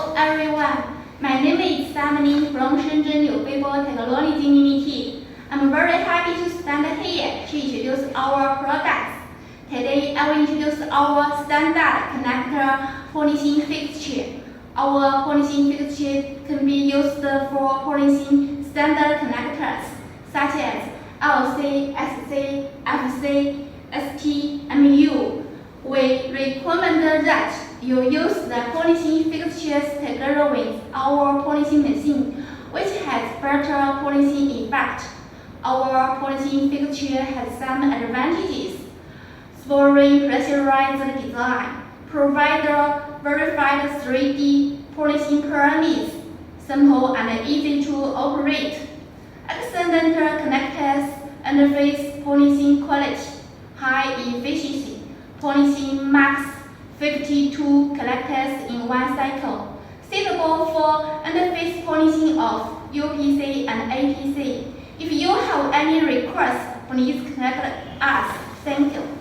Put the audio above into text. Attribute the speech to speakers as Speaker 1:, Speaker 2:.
Speaker 1: Hello everyone, my name is Sammy from Shenzhen Neofibo Technology Limited. I'm very happy to stand here to introduce our products. Today I will introduce our standard connector polishing fixture. Our polishing fixture can be used for polishing standard connectors such as LC, SC, FC, ST, MU. We recommend that you use the polishing fixtures together with our polishing machine, which has better polishing effect. Our polishing fixture has some advantages. Spring pressurized design, provide verified 3D polishing pyramids, simple and easy to operate. Excellent connectors and face polishing quality, high efficiency, polishing max 52 collectors in one cycle, suitable for interface polishing of UPC and APC. If you have any requests, please contact us. Thank you.